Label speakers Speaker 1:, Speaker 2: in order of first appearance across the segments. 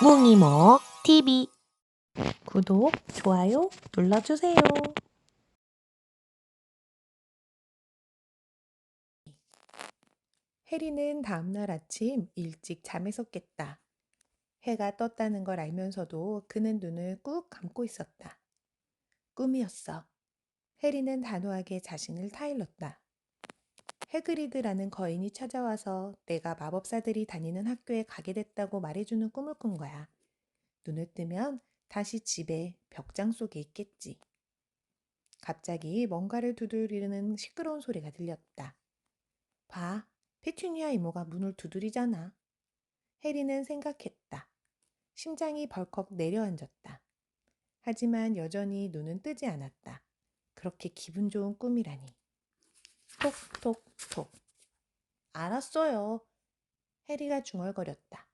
Speaker 1: 뭉이모 TV 구독, 좋아요 눌러주세요.
Speaker 2: 해리는 다음날 아침 일찍 잠에서 깼다. 해가 떴다는 걸 알면서도 그는 눈을 꾹 감고 있었다. 꿈이었어. 해리는 단호하게 자신을 타일렀다. 해그리드라는 거인이 찾아와서 내가 마법사들이 다니는 학교에 가게 됐다고 말해주는 꿈을 꾼 거야. 눈을 뜨면 다시 집에 벽장 속에 있겠지. 갑자기 뭔가를 두드리는 시끄러운 소리가 들렸다. 봐, 페튜니아 이모가 문을 두드리잖아. 해리는 생각했다. 심장이 벌컥 내려앉았다. 하지만 여전히 눈은 뜨지 않았다. 그렇게 기분 좋은 꿈이라니. 톡톡톡. 알았어요. 해리가 중얼거렸다.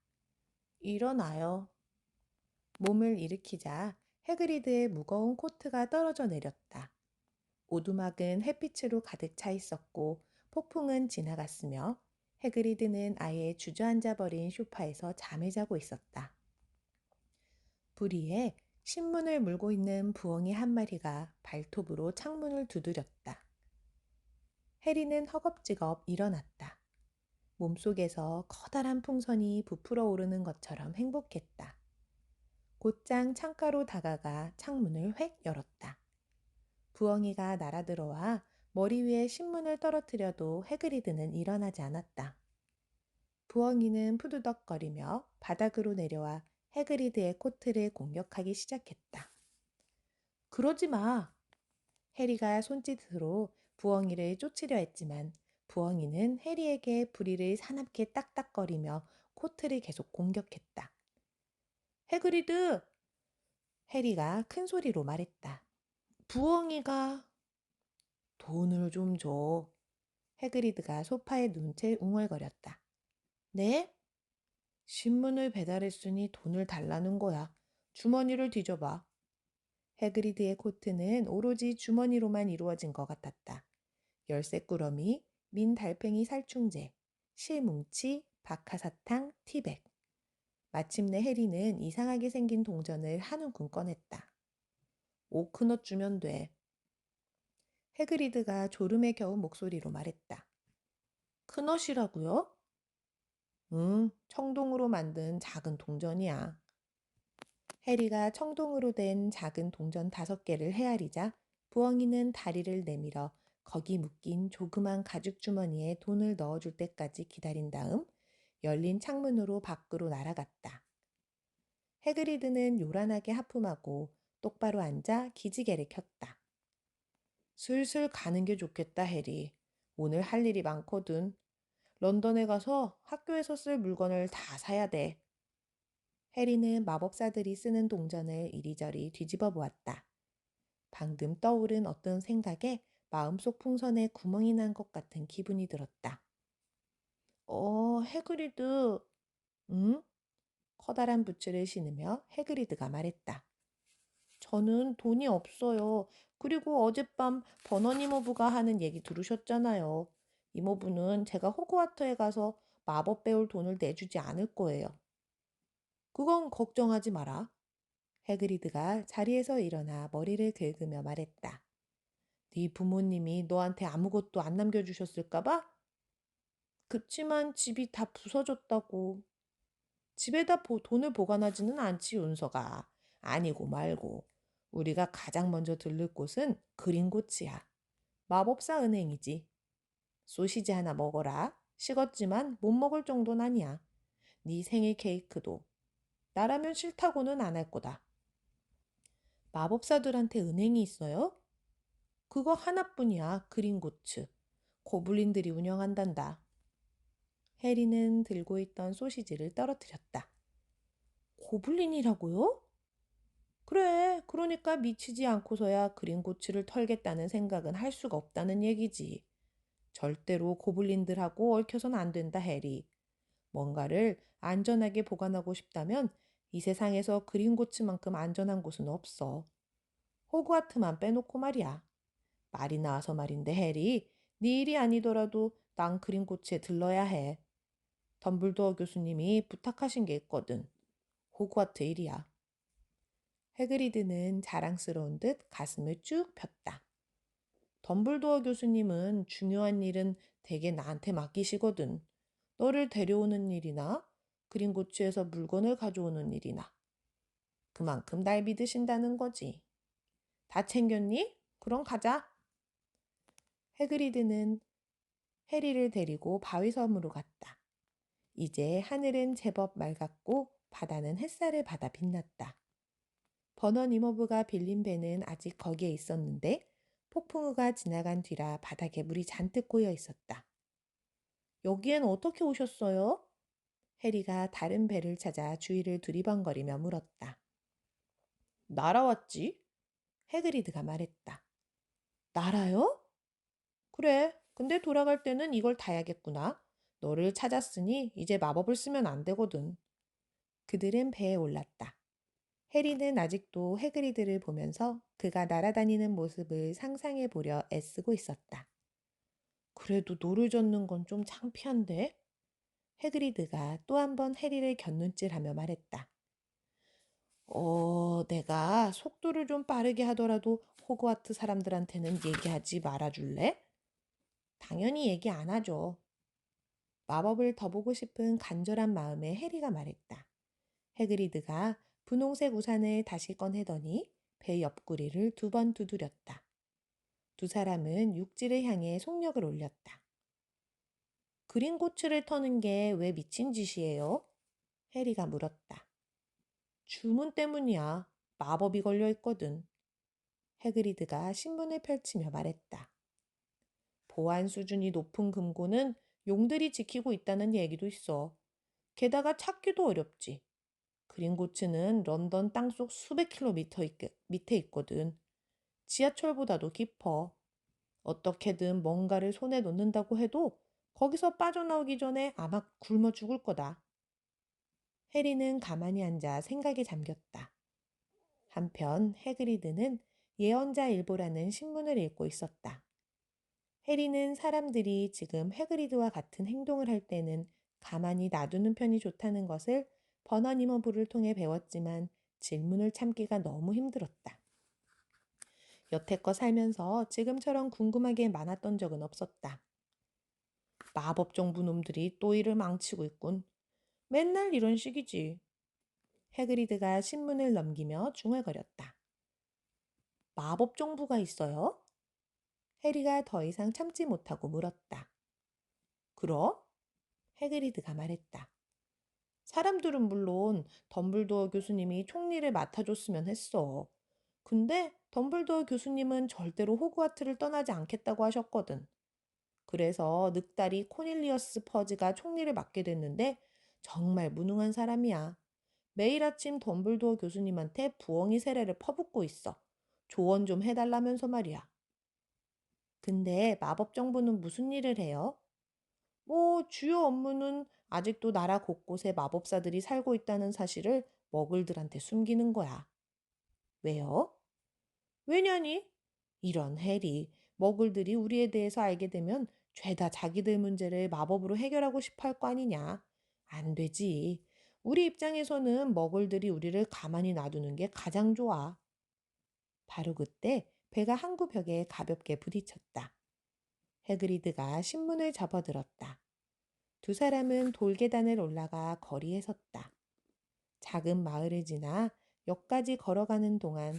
Speaker 2: 일어나요. 몸을 일으키자 해그리드의 무거운 코트가 떨어져 내렸다. 오두막은 햇빛으로 가득 차 있었고 폭풍은 지나갔으며 해그리드는 아예 주저앉아 버린 소파에서 잠을 자고 있었다. 불 위에 신문을 물고 있는 부엉이 한 마리가 발톱으로 창문을 두드렸다. 해리는 허겁지겁 일어났다. 몸속에서 커다란 풍선이 부풀어 오르는 것처럼 행복했다. 곧장 창가로 다가가 창문을 획 열었다. 부엉이가 날아들어와 머리 위에 신문을 떨어뜨려도 해그리드는 일어나지 않았다. 부엉이는 푸드덕거리며 바닥으로 내려와 해그리드의 코트를 공격하기 시작했다. 그러지 마. 해리가 손짓으로 부엉이를 쫓으려 했지만 부엉이는 해리에게 부리를 사납게 딱딱거리며 코트를 계속 공격했다. 해그리드! 해리가 큰 소리로 말했다. 부엉이가 돈을 좀 줘. 해그리드가 소파에 누운 채 웅얼거렸다. 네? 신문을 배달했으니 돈을 달라는 거야. 주머니를 뒤져봐. 해그리드의 코트는 오로지 주머니로만 이루어진 것 같았다. 열쇠꾸러미, 민 달팽이 살충제, 실뭉치, 박하사탕, 티백. 마침내 해리는 이상하게 생긴 동전을 한 움큼 꺼냈다. 오크넛 주면 돼. 해그리드가 졸음에 겨운 목소리로 말했다. 크넛이라고요? 응, 청동으로 만든 작은 동전이야. 해리가 청동으로 된 작은 동전 5개를 헤아리자 부엉이는 다리를 내밀어 거기 묶인 조그만 가죽 주머니에 돈을 넣어줄 때까지 기다린 다음 열린 창문으로 밖으로 날아갔다. 해그리드는 요란하게 하품하고 똑바로 앉아 기지개를 켰다. 슬슬 가는 게 좋겠다, 해리. 오늘 할 일이 많거든. 런던에 가서 학교에서 쓸 물건을 다 사야 돼. 해리는 마법사들이 쓰는 동전을 이리저리 뒤집어 보았다. 방금 떠오른 어떤 생각에 마음속 풍선에 구멍이 난 것 같은 기분이 들었다. 해그리드. 응? 커다란 부츠를 신으며 해그리드가 말했다. 저는 돈이 없어요. 그리고 어젯밤 버넌 이모부가 하는 얘기 들으셨잖아요. 이모부는 제가 호그와트에 가서 마법 배울 돈을 내주지 않을 거예요. 그건 걱정하지 마라. 해그리드가 자리에서 일어나 머리를 긁으며 말했다. 네 부모님이 너한테 아무것도 안 남겨주셨을까 봐? 그치만 집이 다 부서졌다고. 집에다 돈을 보관하지는 않지, 윤서가. 아니고 말고. 우리가 가장 먼저 들를 곳은 그린고치야. 마법사 은행이지. 소시지 하나 먹어라. 식었지만 못 먹을 정도는 아니야. 네 생일 케이크도. 나라면 싫다고는 안 할 거다. 마법사들한테 은행이 있어요? 그거 하나뿐이야, 그린고츠. 고블린들이 운영한단다. 해리는 들고 있던 소시지를 떨어뜨렸다. 고블린이라고요? 그래, 그러니까 미치지 않고서야 그린고츠를 털겠다는 생각은 할 수가 없다는 얘기지. 절대로 고블린들하고 얽혀선 안 된다, 해리. 뭔가를 안전하게 보관하고 싶다면 이 세상에서 그린고츠만큼 안전한 곳은 없어. 호그와트만 빼놓고 말이야. 말이 나와서 말인데, 해리, 네 일이 아니더라도 난 그린고츠에 들러야 해. 덤블도어 교수님이 부탁하신 게 있거든. 호그와트 일이야. 해그리드는 자랑스러운 듯 가슴을 쭉 폈다. 덤블도어 교수님은 중요한 일은 대개 나한테 맡기시거든. 너를 데려오는 일이나 그린고치에서 물건을 가져오는 일이나. 그만큼 날 믿으신다는 거지. 다 챙겼니? 그럼 가자. 해그리드는 해리를 데리고 바위섬으로 갔다. 이제 하늘은 제법 맑았고 바다는 햇살을 받아 빛났다. 버넌 이모부가 빌린 배는 아직 거기에 있었는데 폭풍우가 지나간 뒤라 바닥에 물이 잔뜩 고여 있었다. 여기엔 어떻게 오셨어요? 해리가 다른 배를 찾아 주위를 두리번거리며 물었다. 날아왔지? 해그리드가 말했다. 날아요? 그래. 근데 돌아갈 때는 이걸 타야겠구나. 너를 찾았으니 이제 마법을 쓰면 안 되거든. 그들은 배에 올랐다. 해리는 아직도 해그리드를 보면서 그가 날아다니는 모습을 상상해 보려 애쓰고 있었다. 그래도 노를 젓는 건 좀 창피한데? 해그리드가 또 한 번 해리를 곁눈질하며 말했다. 내가 속도를 좀 빠르게 하더라도 호그와트 사람들한테는 얘기하지 말아줄래? 당연히 얘기 안 하죠. 마법을 더 보고 싶은 간절한 마음에 해리가 말했다. 해그리드가 분홍색 우산을 다시 꺼내더니 배 옆구리를 2번 두드렸다. 두 사람은 육지를 향해 속력을 올렸다. 그린고츠를 터는 게 왜 미친 짓이에요? 해리가 물었다. 주문 때문이야. 마법이 걸려 있거든. 해그리드가 신문을 펼치며 말했다. 보안 수준이 높은 금고는 용들이 지키고 있다는 얘기도 있어. 게다가 찾기도 어렵지. 그린고츠는 런던 땅속 수백 킬로미터 밑에 있거든. 지하철보다도 깊어. 어떻게든 뭔가를 손에 넣는다고 해도 거기서 빠져나오기 전에 아마 굶어 죽을 거다. 해리는 가만히 앉아 생각에 잠겼다. 한편 해그리드는 예언자 일보라는 신문을 읽고 있었다. 해리는 사람들이 지금 해그리드와 같은 행동을 할 때는 가만히 놔두는 편이 좋다는 것을 버넌 이모부를 통해 배웠지만 질문을 참기가 너무 힘들었다. 여태껏 살면서 지금처럼 궁금하게 많았던 적은 없었다. 마법 정부 놈들이 또 일을 망치고 있군. 맨날 이런 식이지. 해그리드가 신문을 넘기며 중얼거렸다. 마법 정부가 있어요? 해리가 더 이상 참지 못하고 물었다. 그럼? 해그리드가 말했다. 사람들은 물론 덤블도어 교수님이 총리를 맡아줬으면 했어. 근데 덤블도어 교수님은 절대로 호그와트를 떠나지 않겠다고 하셨거든. 그래서 늑다리 코닐리어스 퍼즈가 총리를 맡게 됐는데 정말 무능한 사람이야. 매일 아침 덤블도어 교수님한테 부엉이 세례를 퍼붓고 있어. 조언 좀 해달라면서 말이야. 근데 마법 정부는 무슨 일을 해요? 주요 업무는 아직도 나라 곳곳에 마법사들이 살고 있다는 사실을 머글들한테 숨기는 거야. 왜요? 왜냐니? 이런 해리, 머글들이 우리에 대해서 알게 되면 죄다 자기들 문제를 마법으로 해결하고 싶어 할 거 아니냐. 안 되지. 우리 입장에서는 머글들이 우리를 가만히 놔두는 게 가장 좋아. 바로 그때 배가 항구 벽에 가볍게 부딪혔다. 해그리드가 신문을 접어들었다. 두 사람은 돌계단을 올라가 거리에 섰다. 작은 마을을 지나 역까지 걸어가는 동안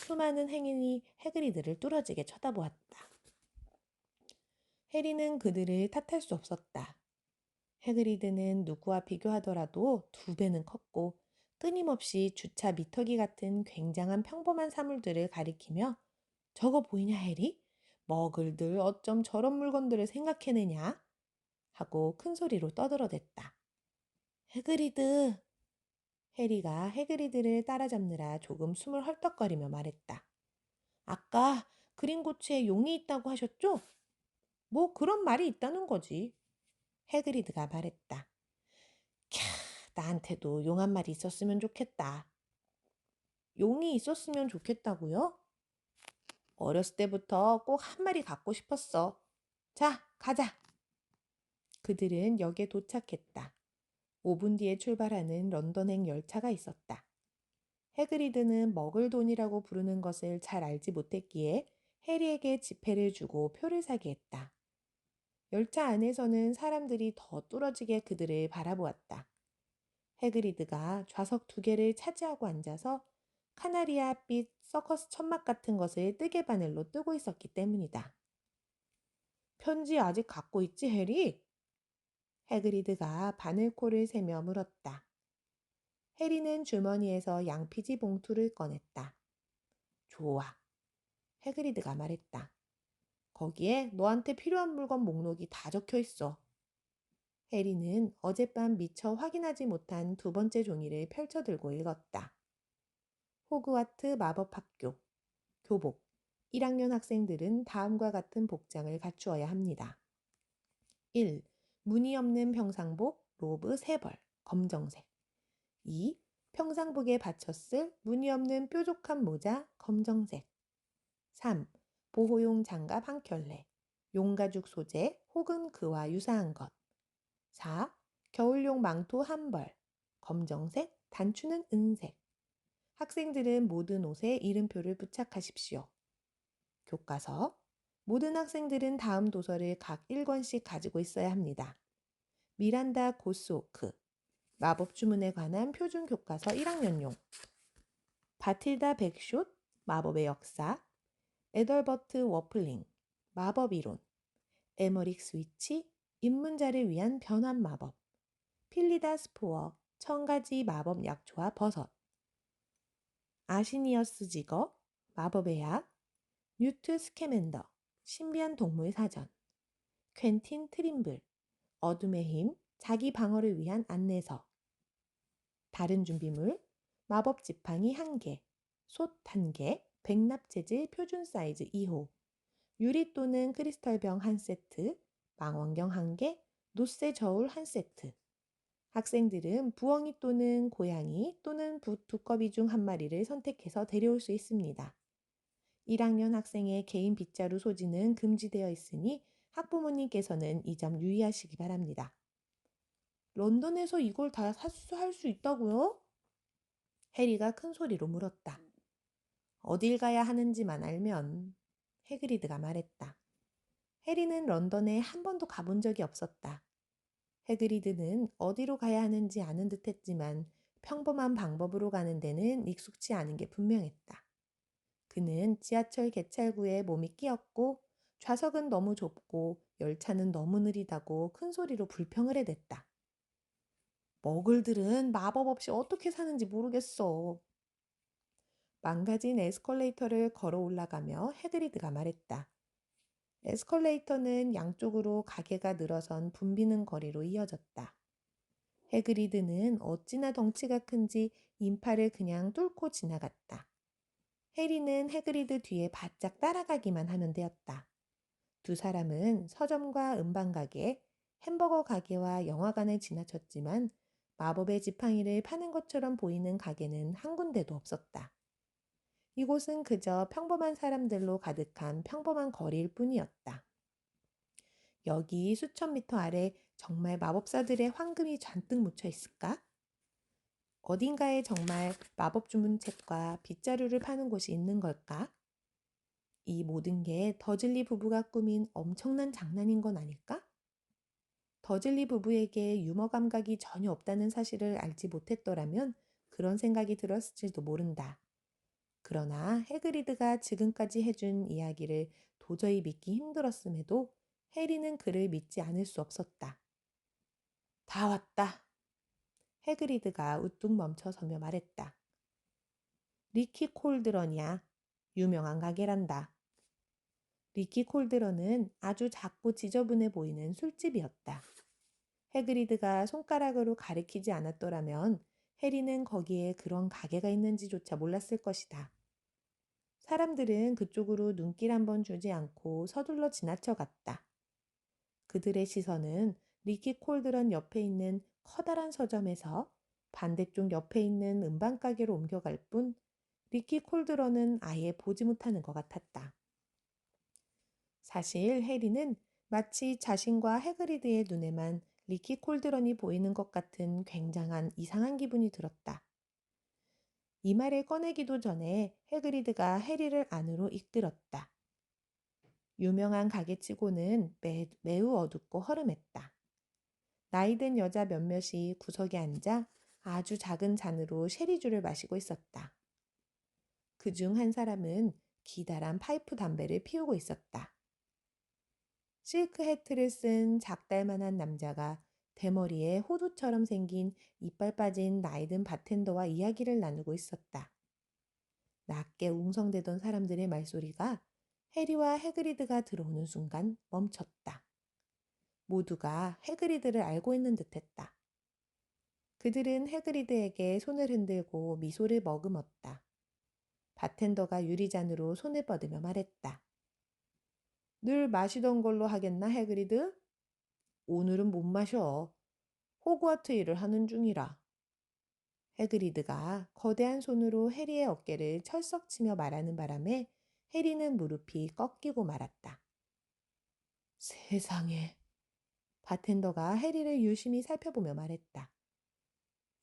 Speaker 2: 수많은 행인이 해그리드를 뚫어지게 쳐다보았다. 해리는 그들을 탓할 수 없었다. 해그리드는 누구와 비교하더라도 2배는 컸고 끊임없이 주차 미터기 같은 굉장한 평범한 사물들을 가리키며 저거 보이냐 해리? 머글들 어쩜 저런 물건들을 생각해내냐? 하고 큰 소리로 떠들어댔다. 해그리드! 해리가 해그리드를 따라잡느라 조금 숨을 헐떡거리며 말했다. 아까 그린고치에 용이 있다고 하셨죠? 뭐 그런 말이 있다는 거지. 해그리드가 말했다. 캬, 나한테도 용 한 마리 있었으면 좋겠다. 용이 있었으면 좋겠다고요? 어렸을 때부터 꼭 한 마리 갖고 싶었어. 자, 가자. 그들은 역에 도착했다. 5분 뒤에 출발하는 런던행 열차가 있었다. 해그리드는 먹을 돈이라고 부르는 것을 잘 알지 못했기에 해리에게 지폐를 주고 표를 사게 했다. 열차 안에서는 사람들이 더 뚫어지게 그들을 바라보았다. 해그리드가 좌석 2개를 차지하고 앉아서 카나리아빛 서커스 천막 같은 것을 뜨개 바늘로 뜨고 있었기 때문이다. 편지 아직 갖고 있지, 해리? 해그리드가 바늘코를 세며 물었다. 해리는 주머니에서 양피지 봉투를 꺼냈다. 좋아. 해그리드가 말했다. 거기에 너한테 필요한 물건 목록이 다 적혀 있어. 해리는 어젯밤 미처 확인하지 못한 2번째 종이를 펼쳐들고 읽었다. 호그와트 마법학교, 교복. 1학년 학생들은 다음과 같은 복장을 갖추어야 합니다. 1. 무늬 없는 평상복, 로브 3벌, 검정색. 2. 평상복에 받쳤을 무늬 없는 뾰족한 모자, 검정색. 3. 보호용 장갑 1켤레, 용가죽 소재 혹은 그와 유사한 것. 4. 겨울용 망토 1벌, 검정색, 단추는 은색. 학생들은 모든 옷에 이름표를 부착하십시오. 교과서. 모든 학생들은 다음 도서를 각 1권씩 가지고 있어야 합니다. 미란다 고스오크, 마법 주문에 관한 표준 교과서 1학년용. 바틸다 백숏, 마법의 역사. 에덜버트 워플링, 마법 이론. 에머릭 스위치, 입문자를 위한 변환 마법. 필리다 스포어, 1000가지 마법 약초와 버섯. 아시니어스 지거, 마법의 약. 뉴트 스캐맨더, 신비한 동물 사전. 퀸틴 트림블, 어둠의 힘, 자기 방어를 위한 안내서. 다른 준비물, 마법 지팡이 1개, 솥 1개, 백납 재질 표준 사이즈 2호, 유리 또는 크리스털병 1세트, 망원경 1개, 노쇠 저울 1세트. 학생들은 부엉이 또는 고양이 또는 두꺼비 중 1마리를 선택해서 데려올 수 있습니다. 1학년 학생의 개인 빗자루 소지는 금지되어 있으니 학부모님께서는 이 점 유의하시기 바랍니다. 런던에서 이걸 다 할 수 있다고요? 해리가 큰 소리로 물었다. 어딜 가야 하는지만 알면, 해그리드가 말했다. 해리는 런던에 한 번도 가본 적이 없었다. 해그리드는 어디로 가야 하는지 아는 듯 했지만 평범한 방법으로 가는 데는 익숙치 않은 게 분명했다. 그는 지하철 개찰구에 몸이 끼었고 좌석은 너무 좁고 열차는 너무 느리다고 큰 소리로 불평을 해댔다. 머글들은 마법 없이 어떻게 사는지 모르겠어. 망가진 에스컬레이터를 걸어 올라가며 해그리드가 말했다. 에스컬레이터는 양쪽으로 가게가 늘어선 붐비는 거리로 이어졌다. 해그리드는 어찌나 덩치가 큰지 인파를 그냥 뚫고 지나갔다. 해리는 해그리드 뒤에 바짝 따라가기만 하면 되었다. 두 사람은 서점과 음반가게, 햄버거 가게와 영화관을 지나쳤지만 마법의 지팡이를 파는 것처럼 보이는 가게는 한 군데도 없었다. 이곳은 그저 평범한 사람들로 가득한 평범한 거리일 뿐이었다. 여기 수천 미터 아래 정말 마법사들의 황금이 잔뜩 묻혀 있을까? 어딘가에 정말 마법 주문책과 빗자루를 파는 곳이 있는 걸까? 이 모든 게 더즐리 부부가 꾸민 엄청난 장난인 건 아닐까? 더즐리 부부에게 유머 감각이 전혀 없다는 사실을 알지 못했더라면 그런 생각이 들었을지도 모른다. 그러나 해그리드가 지금까지 해준 이야기를 도저히 믿기 힘들었음에도 해리는 그를 믿지 않을 수 없었다. 다 왔다. 해그리드가 우뚝 멈춰서며 말했다. 리키 콜드런이야. 유명한 가게란다. 리키 콜드런은 아주 작고 지저분해 보이는 술집이었다. 해그리드가 손가락으로 가리키지 않았더라면 해리는 거기에 그런 가게가 있는지조차 몰랐을 것이다. 사람들은 그쪽으로 눈길 한번 주지 않고 서둘러 지나쳐 갔다. 그들의 시선은 리키 콜드런 옆에 있는 커다란 서점에서 반대쪽 옆에 있는 음반가게로 옮겨갈 뿐 리키 콜드런은 아예 보지 못하는 것 같았다. 사실 해리는 마치 자신과 해그리드의 눈에만 리키 콜드런이 보이는 것 같은 굉장한 이상한 기분이 들었다. 이 말을 꺼내기도 전에 해그리드가 해리를 안으로 이끌었다. 유명한 가게치고는 매우 어둡고 허름했다. 나이든 여자 몇몇이 구석에 앉아 아주 작은 잔으로 쉐리주를 마시고 있었다. 그중 한 사람은 기다란 파이프 담배를 피우고 있었다. 실크 해트를 쓴 작달만한 남자가 대머리에 호두처럼 생긴 이빨 빠진 나이든 바텐더와 이야기를 나누고 있었다. 낮게 웅성대던 사람들의 말소리가 해리와 해그리드가 들어오는 순간 멈췄다. 모두가 해그리드를 알고 있는 듯했다. 그들은 해그리드에게 손을 흔들고 미소를 머금었다. 바텐더가 유리잔으로 손을 뻗으며 말했다. 늘 마시던 걸로 하겠나, 해그리드? 오늘은 못 마셔. 호그와트 일을 하는 중이라. 해그리드가 거대한 손으로 해리의 어깨를 철썩 치며 말하는 바람에 해리는 무릎이 꺾이고 말았다. 세상에. 바텐더가 해리를 유심히 살펴보며 말했다.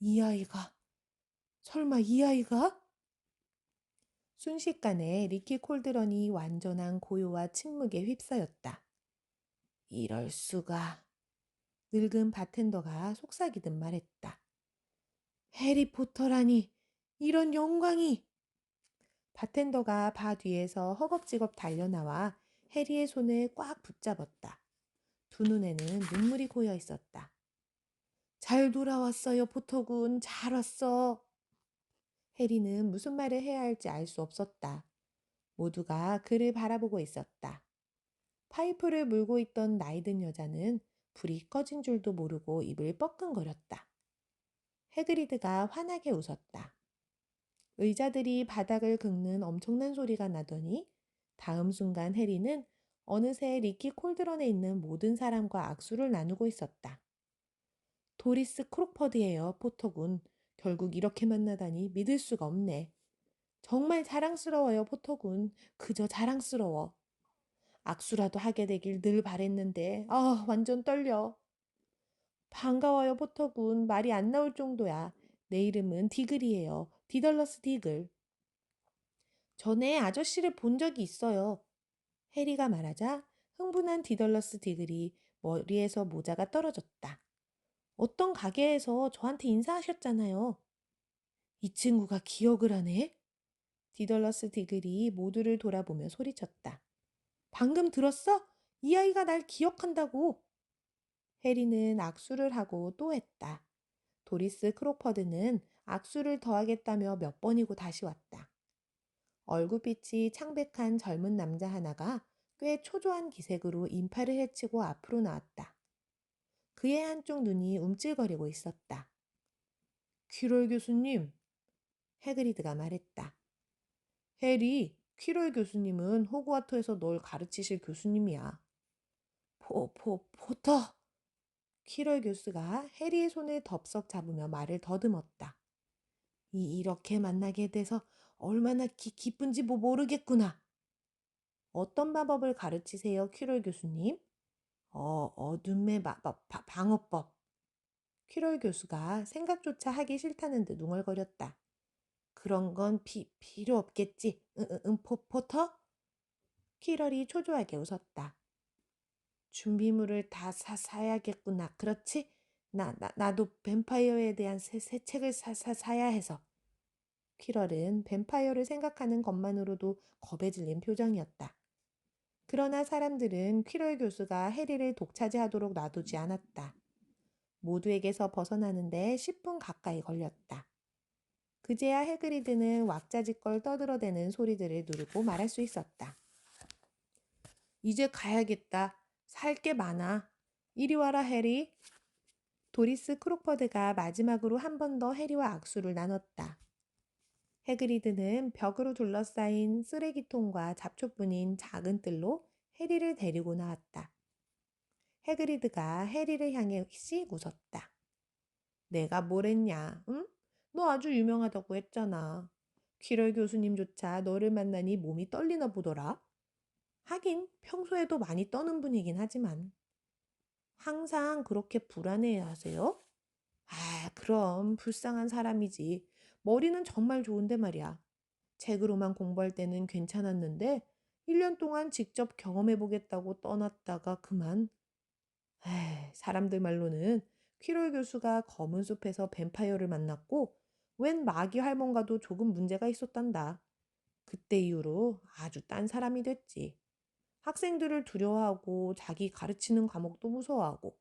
Speaker 2: 이 아이가, 설마 이 아이가? 순식간에 리키 콜드런이 완전한 고요와 침묵에 휩싸였다. 이럴 수가. 늙은 바텐더가 속삭이듯 말했다. 해리포터라니, 이런 영광이! 바텐더가 바 뒤에서 허겁지겁 달려나와 해리의 손을 꽉 붙잡았다. 두 눈에는 눈물이 고여 있었다. 잘 돌아왔어요, 포터군. 잘 왔어. 해리는 무슨 말을 해야 할지 알 수 없었다. 모두가 그를 바라보고 있었다. 파이프를 물고 있던 나이든 여자는 불이 꺼진 줄도 모르고 입을 뻐끔거렸다. 해그리드가 환하게 웃었다. 의자들이 바닥을 긁는 엄청난 소리가 나더니 다음 순간 해리는 어느새 리키 콜드런에 있는 모든 사람과 악수를 나누고 있었다. 도리스 크록퍼드예요, 포터군. 결국 이렇게 만나다니 믿을 수가 없네. 정말 자랑스러워요, 포터군. 그저 자랑스러워. 악수라도 하게 되길 늘 바랬는데, 완전 떨려. 반가워요, 포터군. 말이 안 나올 정도야. 내 이름은 디글이에요. 디덜러스 디글. 전에 아저씨를 본 적이 있어요. 해리가 말하자 흥분한 디덜러스 디글이 머리에서 모자가 떨어졌다. 어떤 가게에서 저한테 인사하셨잖아요. 이 친구가 기억을 하네? 디덜러스 디글이 모두를 돌아보며 소리쳤다. 방금 들었어? 이 아이가 날 기억한다고. 해리는 악수를 하고 또 했다. 도리스 크로퍼드는 악수를 더 하겠다며 몇 번이고 다시 왔다. 얼굴빛이 창백한 젊은 남자 하나가 꽤 초조한 기색으로 인파를 헤치고 앞으로 나왔다. 그의 한쪽 눈이 움찔거리고 있었다. 퀴럴 교수님, 해그리드가 말했다. 해리, 퀴럴 교수님은 호그와트에서 널 가르치실 교수님이야. 포터! 퀴럴 교수가 해리의 손을 덥석 잡으며 말을 더듬었다. 이렇게 만나게 돼서 얼마나 기쁜지 모르겠구나. 어떤 마법을 가르치세요, 퀴럴 교수님? 어둠의 방어법. 퀴럴 교수가 생각조차 하기 싫다는 듯 웅얼거렸다. 그런 건 필요 없겠지. 포터? 퀴럴이 초조하게 웃었다. 준비물을 다 사야겠구나. 그렇지? 나도 뱀파이어에 대한 새 책을 사야 해서. 퀴럴은 뱀파이어를 생각하는 것만으로도 겁에 질린 표정이었다. 그러나 사람들은 퀴럴 교수가 해리를 독차지하도록 놔두지 않았다. 모두에게서 벗어나는데 10분 가까이 걸렸다. 그제야 해그리드는 왁자지껄 떠들어대는 소리들을 누르고 말할 수 있었다. 이제 가야겠다. 살 게 많아. 이리 와라, 해리. 도리스 크록퍼드가 마지막으로 한 번 더 해리와 악수를 나눴다. 해그리드는 벽으로 둘러싸인 쓰레기통과 잡초뿐인 작은 뜰로 해리를 데리고 나왔다. 해그리드가 해리를 향해 씩 웃었다. 내가 뭘 했냐, 응? 너 아주 유명하다고 했잖아. 퀴럴 교수님조차 너를 만나니 몸이 떨리나 보더라. 하긴 평소에도 많이 떠는 분이긴 하지만. 항상 그렇게 불안해 하세요? 아, 그럼 불쌍한 사람이지. 머리는 정말 좋은데 말이야. 책으로만 공부할 때는 괜찮았는데 1년 동안 직접 경험해 보겠다고 떠났다가 그만. 에이, 사람들 말로는 퀴롤 교수가 검은 숲에서 뱀파이어를 만났고 웬 마귀 할멈과도 조금 문제가 있었단다. 그때 이후로 아주 딴 사람이 됐지. 학생들을 두려워하고 자기 가르치는 과목도 무서워하고.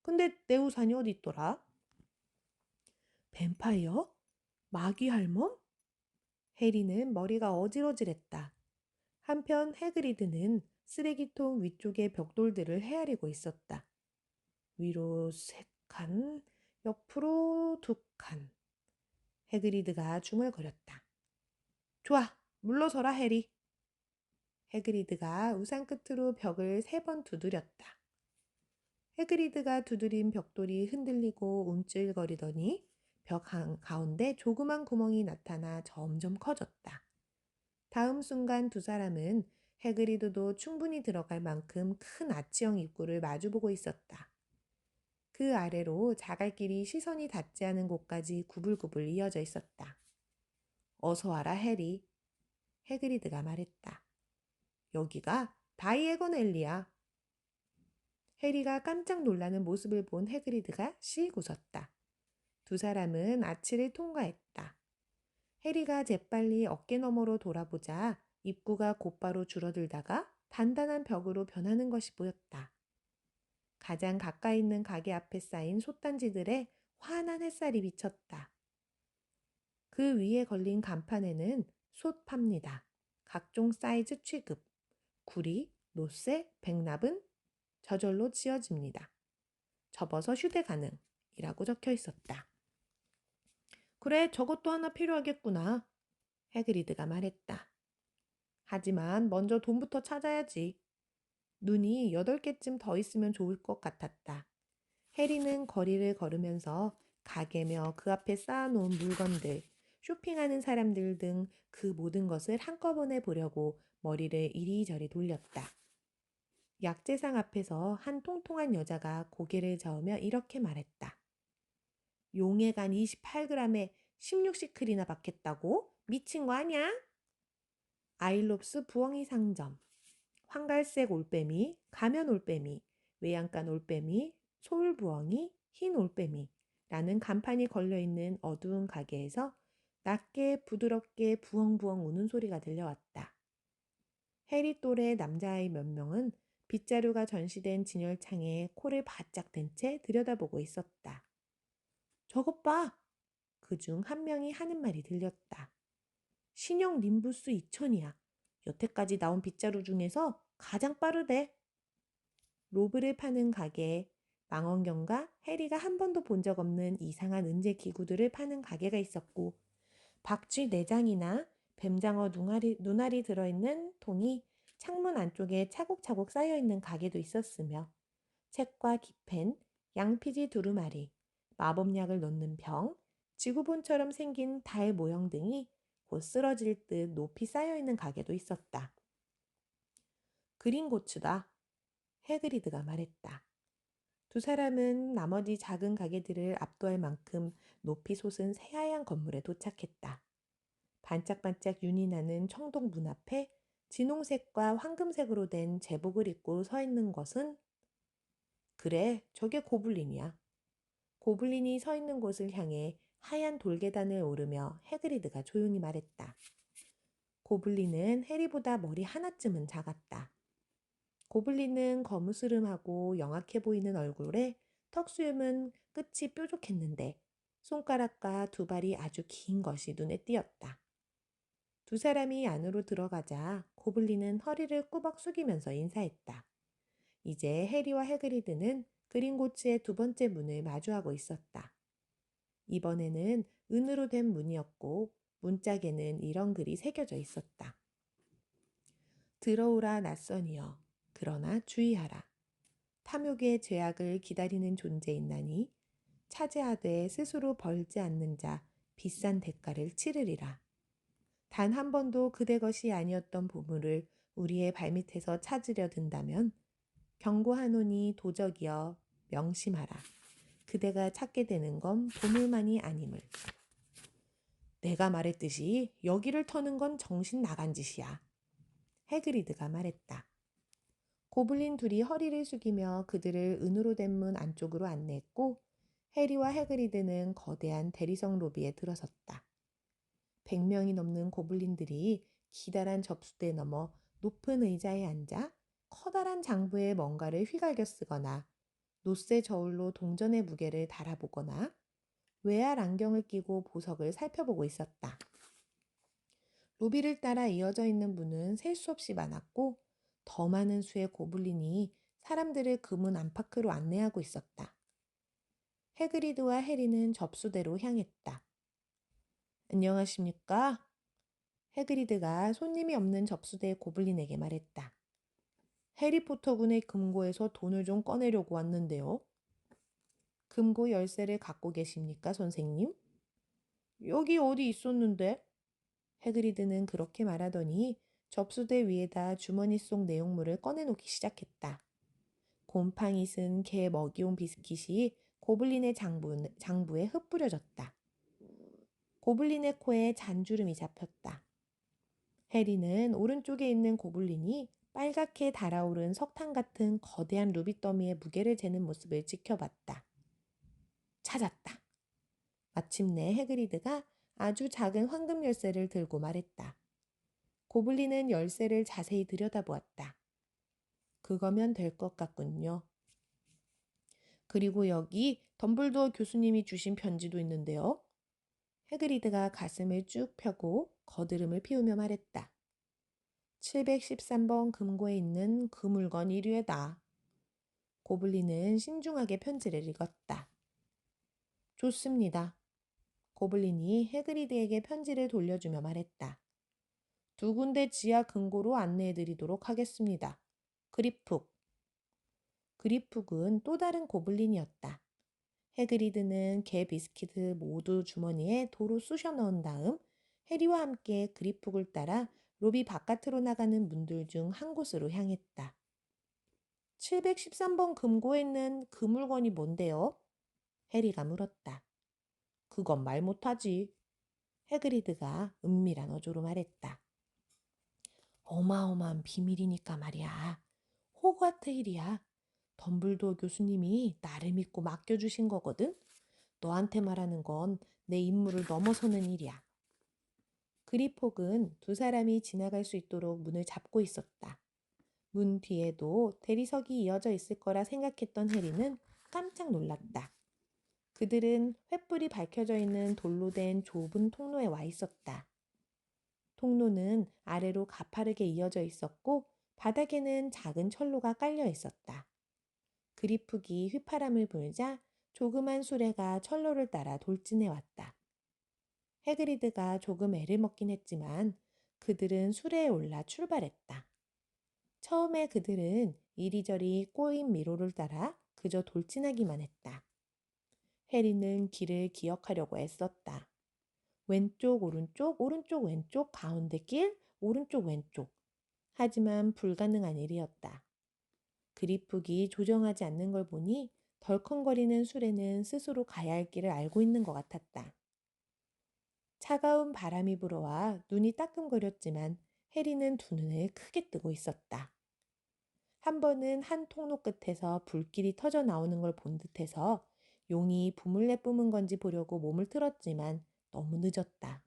Speaker 2: 근데 내 우산이 어디 있더라? 뱀파이어? 마귀 할멈? 해리는 머리가 어질어질했다. 한편 해그리드는 쓰레기통 위쪽의 벽돌들을 헤아리고 있었다. 위로 3칸, 옆으로 2칸. 해그리드가 중얼거렸다. 좋아, 물러서라 해리. 해그리드가 우산 끝으로 벽을 3번 두드렸다. 해그리드가 두드린 벽돌이 흔들리고 움찔거리더니 벽 가운데 조그만 구멍이 나타나 점점 커졌다. 다음 순간 두 사람은 해그리드도 충분히 들어갈 만큼 큰 아치형 입구를 마주보고 있었다. 그 아래로 자갈길이 시선이 닿지 않은 곳까지 구불구불 이어져 있었다. 어서 와라 해리. 해그리드가 말했다. 여기가 다이애건 앨리야. 해리가 깜짝 놀라는 모습을 본 해그리드가 씩 웃었다. 두 사람은 아치를 통과했다. 해리가 재빨리 어깨너머로 돌아보자 입구가 곧바로 줄어들다가 단단한 벽으로 변하는 것이 보였다. 가장 가까이 있는 가게 앞에 쌓인 솥단지들에 환한 햇살이 비쳤다. 그 위에 걸린 간판에는 솥 팝니다. 각종 사이즈 취급, 구리, 노쇠, 백납은 저절로 지어집니다. 접어서 휴대 가능이라고 적혀 있었다. 그래, 저것도 하나 필요하겠구나. 해그리드가 말했다. 하지만 먼저 돈부터 찾아야지. 눈이 8개쯤 더 있으면 좋을 것 같았다. 해리는 거리를 걸으면서 가게며 그 앞에 쌓아놓은 물건들, 쇼핑하는 사람들 등 그 모든 것을 한꺼번에 보려고 머리를 이리저리 돌렸다. 약재상 앞에서 한 통통한 여자가 고개를 저으며 이렇게 말했다. 용해간 28g에 16시클이나 받겠다고? 미친 거 아니야? 아일롭스 부엉이 상점, 황갈색 올빼미, 가면 올빼미, 외양간 올빼미, 소울부엉이, 흰 올빼미 라는 간판이 걸려있는 어두운 가게에서 낮게 부드럽게 부엉부엉 우는 소리가 들려왔다. 해리 또래 남자아이 몇 명은 빗자루가 전시된 진열창에 코를 바짝 댄 채 들여다보고 있었다. 저것 봐! 그중 한 명이 하는 말이 들렸다. 신형 림부스 2000이야. 여태까지 나온 빗자루 중에서 가장 빠르대. 로브를 파는 가게에 망원경과 해리가 한 번도 본 적 없는 이상한 은재 기구들을 파는 가게가 있었고 박쥐 내장이나 뱀장어 눈알이 들어있는 통이 창문 안쪽에 차곡차곡 쌓여있는 가게도 있었으며 책과 기펜, 양피지 두루마리, 마법약을 넣는 병, 지구본처럼 생긴 달 모형 등이 곧 쓰러질 듯 높이 쌓여있는 가게도 있었다. 그린고추다. 해그리드가 말했다. 두 사람은 나머지 작은 가게들을 압도할 만큼 높이 솟은 새하얀 건물에 도착했다. 반짝반짝 윤이 나는 청동 문 앞에 진홍색과 황금색으로 된 제복을 입고 서 있는 것은 그래, 저게 고블린이야. 고블린이 서 있는 곳을 향해 하얀 돌계단을 오르며 해그리드가 조용히 말했다. 고블린은 해리보다 머리 하나쯤은 작았다. 고블린은 거무스름하고 영악해 보이는 얼굴에 턱수염은 끝이 뾰족했는데 손가락과 두 발이 아주 긴 것이 눈에 띄었다. 두 사람이 안으로 들어가자 고블린은 허리를 꾸벅 숙이면서 인사했다. 이제 해리와 해그리드는 그린고츠의 2번째 문을 마주하고 있었다. 이번에는 은으로 된 문이었고 문짝에는 이런 글이 새겨져 있었다. 들어오라 낯선이여. 그러나 주의하라. 탐욕의 죄악을 기다리는 존재인나니 차지하되 스스로 벌지 않는 자 비싼 대가를 치르리라. 단 한 번도 그대 것이 아니었던 보물을 우리의 발밑에서 찾으려 든다면 경고하노니 도적이여 명심하라. 그대가 찾게 되는 건 보물만이 아님을. 내가 말했듯이 여기를 터는 건 정신 나간 짓이야. 해그리드가 말했다. 고블린 둘이 허리를 숙이며 그들을 은으로 된 문 안쪽으로 안내했고 해리와 해그리드는 거대한 대리석 로비에 들어섰다. 100명이 넘는 고블린들이 기다란 접수대 너머 높은 의자에 앉아 커다란 장부에 뭔가를 휘갈겨 쓰거나 노쇠 저울로 동전의 무게를 달아보거나 외알 안경을 끼고 보석을 살펴보고 있었다. 로비를 따라 이어져 있는 문은 셀 수 없이 많았고 더 많은 수의 고블린이 사람들을 그 문 안팎으로 안내하고 있었다. 해그리드와 해리는 접수대로 향했다. 안녕하십니까? 해그리드가 손님이 없는 접수대 고블린에게 말했다. 해리포터군의 금고에서 돈을 좀 꺼내려고 왔는데요. 금고 열쇠를 갖고 계십니까, 선생님? 여기 어디 있었는데? 해그리드는 그렇게 말하더니 접수대 위에다 주머니 속 내용물을 꺼내놓기 시작했다. 곰팡이 쓴 개 먹이온 비스킷이 고블린의 장부에 흩뿌려졌다. 고블린의 코에 잔주름이 잡혔다. 해리는 오른쪽에 있는 고블린이 빨갛게 달아오른 석탄 같은 거대한 루비 더미의 무게를 재는 모습을 지켜봤다. 찾았다. 마침내 해그리드가 아주 작은 황금 열쇠를 들고 말했다. 고블린은 열쇠를 자세히 들여다보았다. 그거면 될 것 같군요. 그리고 여기 덤블도어 교수님이 주신 편지도 있는데요. 해그리드가 가슴을 쭉 펴고 거드름을 피우며 말했다. 713번 금고에 있는 그 물건 1위에다. 고블린은 신중하게 편지를 읽었다. 좋습니다. 고블린이 해그리드에게 편지를 돌려주며 말했다. 2군데 지하 금고로 안내해드리도록 하겠습니다. 그리푹. 그리푹은 또 다른 고블린이었다. 해그리드는 개 비스킷을 모두 주머니에 도로 쑤셔 넣은 다음 해리와 함께 그리푹을 따라 로비 바깥으로 나가는 문들 중 한 곳으로 향했다. 713번 금고에 있는 그 물건이 뭔데요? 해리가 물었다. 그건 말 못하지. 해그리드가 은밀한 어조로 말했다. 어마어마한 비밀이니까 말이야. 호그와트 일이야. 덤블도어 교수님이 나를 믿고 맡겨주신 거거든. 너한테 말하는 건 내 임무를 넘어서는 일이야. 그리폭은 두 사람이 지나갈 수 있도록 문을 잡고 있었다. 문 뒤에도 대리석이 이어져 있을 거라 생각했던 해리는 깜짝 놀랐다. 그들은 횃불이 밝혀져 있는 돌로 된 좁은 통로에 와 있었다. 통로는 아래로 가파르게 이어져 있었고 바닥에는 작은 철로가 깔려 있었다. 그리프기 휘파람을 불자 조그만 수레가 철로를 따라 돌진해 왔다. 해그리드가 조금 애를 먹긴 했지만 그들은 수레에 올라 출발했다. 처음에 그들은 이리저리 꼬인 미로를 따라 그저 돌진하기만 했다. 해리는 길을 기억하려고 애썼다. 왼쪽, 오른쪽, 오른쪽, 왼쪽, 가운데 길, 오른쪽, 왼쪽. 하지만 불가능한 일이었다. 그리프기 조정하지 않는 걸 보니 덜컹거리는 수레는 스스로 가야 할 길을 알고 있는 것 같았다. 차가운 바람이 불어와 눈이 따끔거렸지만 해리는 두 눈을 크게 뜨고 있었다. 한 번은 한 통로 끝에서 불길이 터져 나오는 걸 본 듯해서 용이 부물내 뿜은 건지 보려고 몸을 틀었지만 너무 늦었다.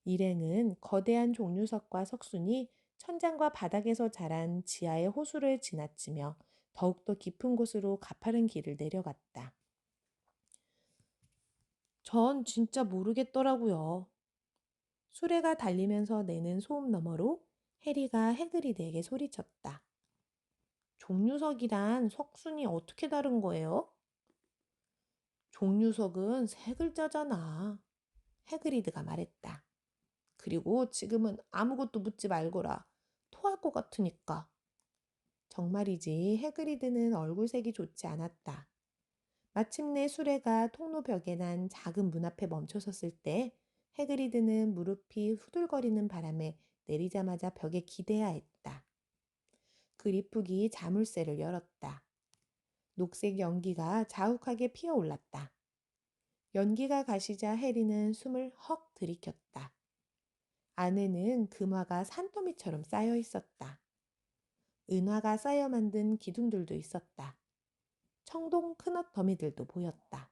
Speaker 2: 일행은 거대한 종류석과 석순이 천장과 바닥에서 자란 지하의 호수를 지나치며 더욱더 깊은 곳으로 가파른 길을 내려갔다. 전 진짜 모르겠더라고요. 수레가 달리면서 내는 소음 너머로 해리가 해그리드에게 소리쳤다. 종류석이란 석순이 어떻게 다른 거예요? 종류석은 세 글자잖아. 해그리드가 말했다. 그리고 지금은 아무것도 묻지 말거라. 토할 것 같으니까. 정말이지 해그리드는 얼굴색이 좋지 않았다. 마침내 수레가 통로 벽에 난 작은 문 앞에 멈춰섰을 때 해그리드는 무릎이 후들거리는 바람에 내리자마자 벽에 기대야 했다. 그리프기 자물쇠를 열었다. 녹색 연기가 자욱하게 피어올랐다. 연기가 가시자 해리는 숨을 헉 들이켰다. 안에는 금화가 산더미처럼 쌓여 있었다. 은화가 쌓여 만든 기둥들도 있었다. 청동 크넛 더미들도 보였다.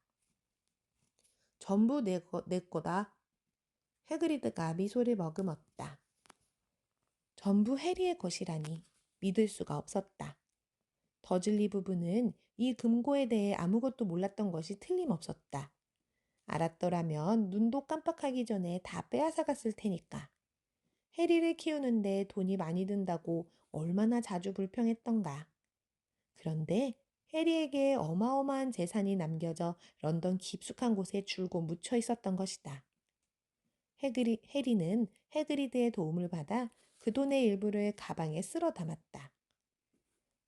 Speaker 2: 전부 내 거다. 해그리드가 미소를 머금었다. 전부 해리의 것이라니 믿을 수가 없었다. 더즐리 부부는 이 금고에 대해 아무것도 몰랐던 것이 틀림없었다. 알았더라면 눈도 깜빡하기 전에 다 빼앗아갔을 테니까. 해리를 키우는데 돈이 많이 든다고 얼마나 자주 불평했던가. 그런데 해리에게 어마어마한 재산이 남겨져 런던 깊숙한 곳에 줄곧 묻혀 있었던 것이다. 해리는 해그리드의 도움을 받아 그 돈의 일부를 가방에 쓸어 담았다.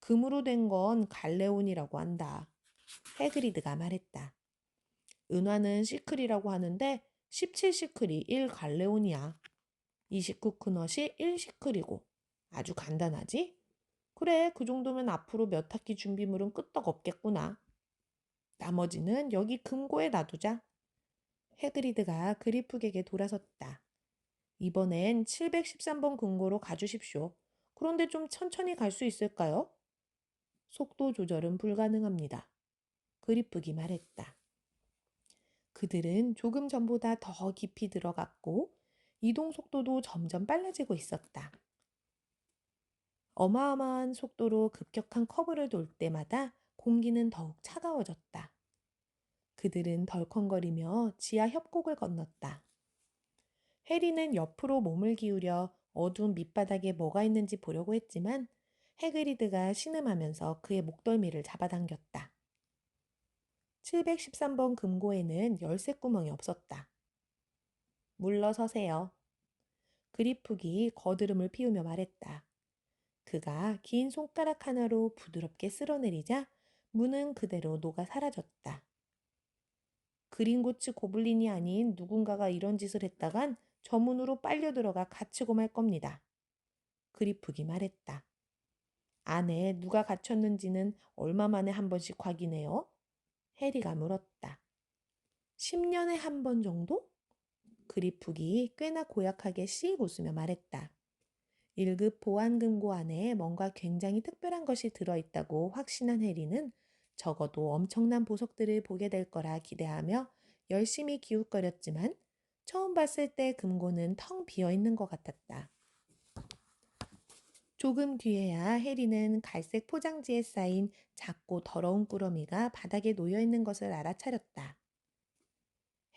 Speaker 2: 금으로 된 건 갈레온이라고 한다. 해그리드가 말했다. 은화는 시클이라고 하는데 17시클이 1갈레온이야. 29크넛이 1시클이고 아주 간단하지? 그래, 그 정도면 앞으로 몇 학기 준비물은 끄떡없겠구나. 나머지는 여기 금고에 놔두자. 해그리드가 그리프에게 돌아섰다. 이번엔 713번 금고로 가주십시오. 그런데 좀 천천히 갈 수 있을까요? 속도 조절은 불가능합니다. 그리프기 말했다. 그들은 조금 전보다 더 깊이 들어갔고 이동 속도도 점점 빨라지고 있었다. 어마어마한 속도로 급격한 커브를 돌 때마다 공기는 더욱 차가워졌다. 그들은 덜컹거리며 지하 협곡을 건넜다. 해리는 옆으로 몸을 기울여 어두운 밑바닥에 뭐가 있는지 보려고 했지만 해그리드가 신음하면서 그의 목덜미를 잡아당겼다. 713번 금고에는 열쇠 구멍이 없었다. 물러서세요. 그리프기 거드름을 피우며 말했다. 그가 긴 손가락 하나로 부드럽게 쓸어내리자 문은 그대로 녹아 사라졌다. 그린고츠 고블린이 아닌 누군가가 이런 짓을 했다간 저 문으로 빨려 들어가 갇히고 말 겁니다. 그리프기 말했다. 안에 누가 갇혔는지는 얼마 만에 한 번씩 확인해요? 해리가 물었다. 10년에 한 번 정도? 그리프기 꽤나 고약하게 씩 웃으며 말했다. 1급 보안금고 안에 뭔가 굉장히 특별한 것이 들어있다고 확신한 해리는 적어도 엄청난 보석들을 보게 될 거라 기대하며 열심히 기웃거렸지만 처음 봤을 때 금고는 텅 비어 있는 것 같았다. 조금 뒤에야 해리는 갈색 포장지에 쌓인 작고 더러운 꾸러미가 바닥에 놓여 있는 것을 알아차렸다.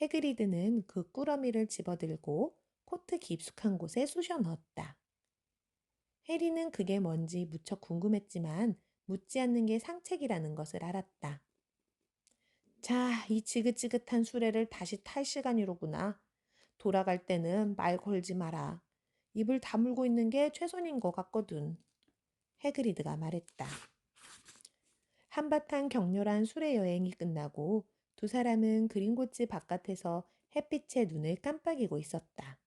Speaker 2: 해그리드는 그 꾸러미를 집어들고 코트 깊숙한 곳에 쑤셔 넣었다. 해리는 그게 뭔지 무척 궁금했지만 묻지 않는 게 상책이라는 것을 알았다. 자, 이 지긋지긋한 수레를 다시 탈 시간이로구나. 돌아갈 때는 말 걸지 마라. 입을 다물고 있는 게 최선인 것 같거든. 해그리드가 말했다. 한바탕 격렬한 수레 여행이 끝나고 두 사람은 그린고치 바깥에서 햇빛에 눈을 깜빡이고 있었다.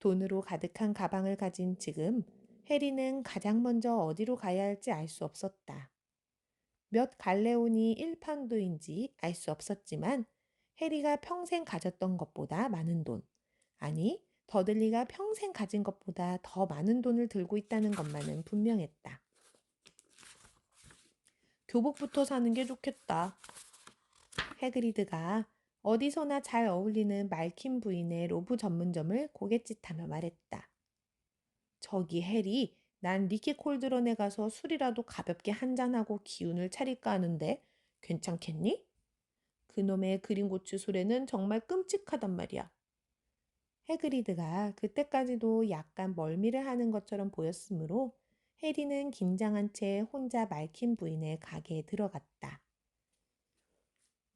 Speaker 2: 돈으로 가득한 가방을 가진 지금 해리는 가장 먼저 어디로 가야 할지 알 수 없었다. 몇 갈레온이 1파운드인지 알 수 없었지만 해리가 평생 가졌던 것보다 많은 돈, 아니 더들리가 평생 가진 것보다 더 많은 돈을 들고 있다는 것만은 분명했다. 교복부터 사는 게 좋겠다. 해그리드가 어디서나 잘 어울리는 말킨 부인의 로브 전문점을 고갯짓하며 말했다. 저기 해리, 난 리키 콜드런에 가서 술이라도 가볍게 한잔하고 기운을 차릴까 하는데 괜찮겠니? 그놈의 그린고추 술에는 정말 끔찍하단 말이야. 해그리드가 그때까지도 약간 멀미를 하는 것처럼 보였으므로 해리는 긴장한 채 혼자 말킨 부인의 가게에 들어갔다.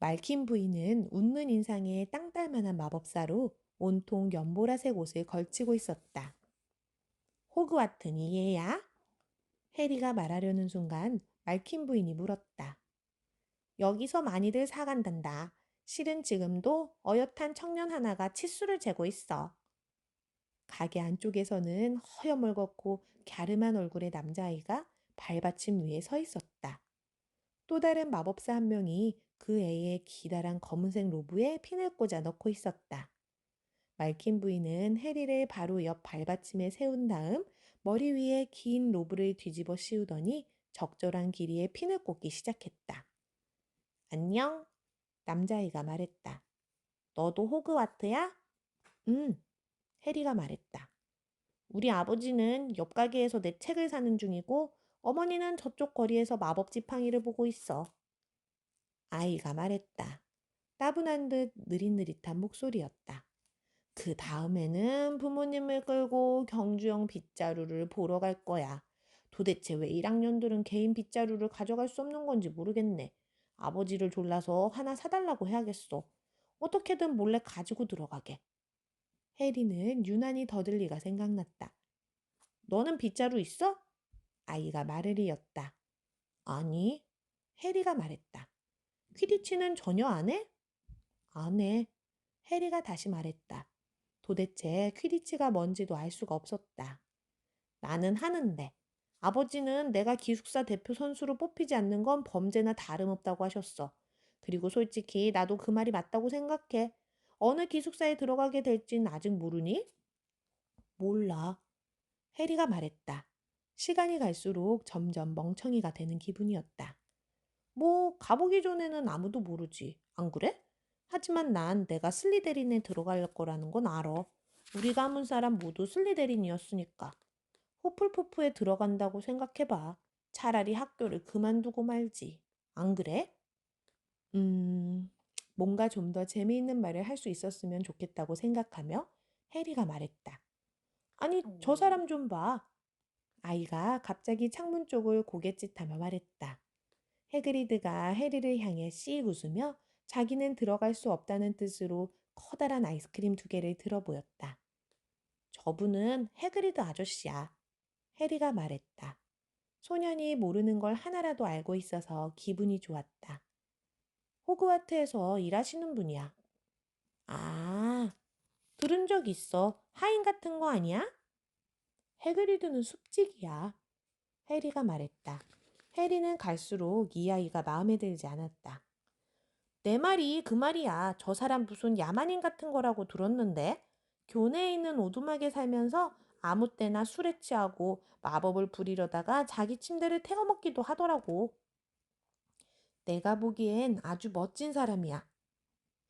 Speaker 2: 말킨 부인은 웃는 인상의 땅딸만한 마법사로 온통 연보라색 옷을 걸치고 있었다. 호그와트니 얘야? 해리가 말하려는 순간 말킨 부인이 물었다. 여기서 많이들 사간단다. 실은 지금도 어엿한 청년 하나가 치수를 재고 있어. 가게 안쪽에서는 허여멀겋고 갸름한 얼굴의 남자아이가 발받침 위에 서 있었다. 또 다른 마법사 한 명이 그 애의 기다란 검은색 로브에 핀을 꽂아 넣고 있었다. 말킨 부인은 해리를 바로 옆 발받침에 세운 다음 머리 위에 긴 로브를 뒤집어 씌우더니 적절한 길이의 핀을 꽂기 시작했다. 안녕, 남자아이가 말했다. 너도 호그와트야? 응, 해리가 말했다. 우리 아버지는 옆 가게에서 내 책을 사는 중이고 어머니는 저쪽 거리에서 마법 지팡이를 보고 있어. 아이가 말했다. 따분한 듯 느릿느릿한 목소리였다. 그 다음에는 부모님을 끌고 경주형 빗자루를 보러 갈 거야. 도대체 왜 1학년들은 개인 빗자루를 가져갈 수 없는 건지 모르겠네. 아버지를 졸라서 하나 사달라고 해야겠어. 어떻게든 몰래 가지고 들어가게. 해리는 유난히 더들리가 생각났다. 너는 빗자루 있어? 아이가 말을 이었다. 아니, 해리가 말했다. 퀴디치는 전혀 안 해? 안 해. 해리가 다시 말했다. 도대체 퀴디치가 뭔지도 알 수가 없었다. 나는 하는데. 아버지는 내가 기숙사 대표 선수로 뽑히지 않는 건 범죄나 다름없다고 하셨어. 그리고 솔직히 나도 그 말이 맞다고 생각해. 어느 기숙사에 들어가게 될진 아직 모르니? 몰라. 해리가 말했다. 시간이 갈수록 점점 멍청이가 되는 기분이었다. 뭐, 가보기 전에는 아무도 모르지. 안 그래? 하지만 난 내가 슬리데린에 들어갈 거라는 건 알아. 우리 가문 사람 모두 슬리데린이었으니까. 호플푸프에 들어간다고 생각해봐. 차라리 학교를 그만두고 말지. 안 그래? 음, 뭔가 좀 더 재미있는 말을 할 수 있었으면 좋겠다고 생각하며 해리가 말했다. 아니, 저 사람 좀 봐. 아이가 갑자기 창문 쪽을 고갯짓하며 말했다. 해그리드가 해리를 향해 씩 웃으며 자기는 들어갈 수 없다는 뜻으로 커다란 아이스크림 2개를 들어 보였다. 저분은 해그리드 아저씨야. 해리가 말했다. 소년이 모르는 걸 하나라도 알고 있어서 기분이 좋았다. 호그와트에서 일하시는 분이야. 아, 들은 적 있어. 하인 같은 거 아니야? 해그리드는 습직이야. 해리가 말했다. 해리는 갈수록 이 아이가 마음에 들지 않았다. 내 말이 그 말이야. 저 사람 무슨 야만인 같은 거라고 들었는데. 교내에 있는 오두막에 살면서 아무 때나 술에 취하고 마법을 부리려다가 자기 침대를 태워먹기도 하더라고. 내가 보기엔 아주 멋진 사람이야.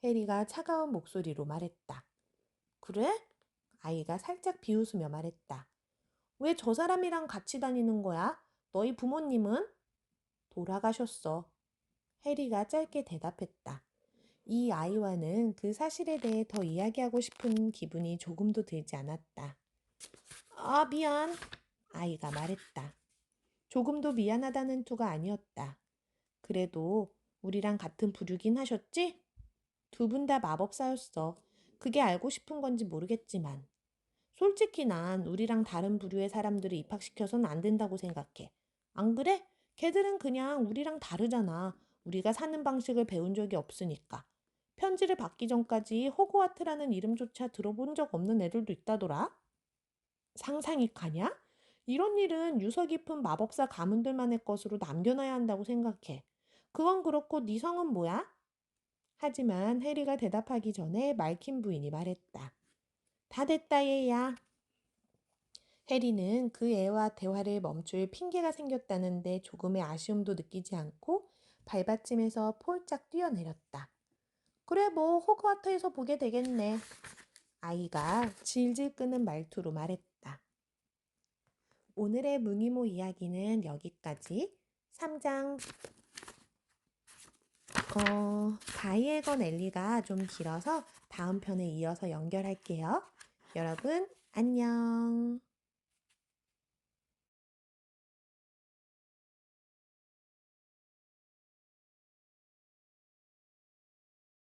Speaker 2: 해리가 차가운 목소리로 말했다. 그래? 아이가 살짝 비웃으며 말했다. 왜 저 사람이랑 같이 다니는 거야? 너희 부모님은? 돌아가셨어. 해리가 짧게 대답했다. 이 아이와는 그 사실에 대해 더 이야기하고 싶은 기분이 조금도 들지 않았다. 아, 미안. 아이가 말했다. 조금도 미안하다는 투가 아니었다. 그래도 우리랑 같은 부류긴 하셨지? 두 분 다 마법사였어. 그게 알고 싶은 건지 모르겠지만. 솔직히 난 우리랑 다른 부류의 사람들을 입학시켜서는 안 된다고 생각해. 안 그래? 걔들은 그냥 우리랑 다르잖아. 우리가 사는 방식을 배운 적이 없으니까. 편지를 받기 전까지 호그와트라는 이름조차 들어본 적 없는 애들도 있다더라. 상상이 가냐? 이런 일은 유서 깊은 마법사 가문들만의 것으로 남겨놔야 한다고 생각해. 그건 그렇고 네 성은 뭐야? 하지만 해리가 대답하기 전에 말킨 부인이 말했다. 다 됐다 얘야. 해리는 그 애와 대화를 멈출 핑계가 생겼다는데 조금의 아쉬움도 느끼지 않고 발받침에서 폴짝 뛰어내렸다. 그래 뭐 호그와트에서 보게 되겠네. 아이가 질질 끄는 말투로 말했다. 오늘의 뭉이모 이야기는 여기까지. 3장 다이애건 엘리가 좀 길어서 다음 편에 이어서 연결할게요. 여러분 안녕.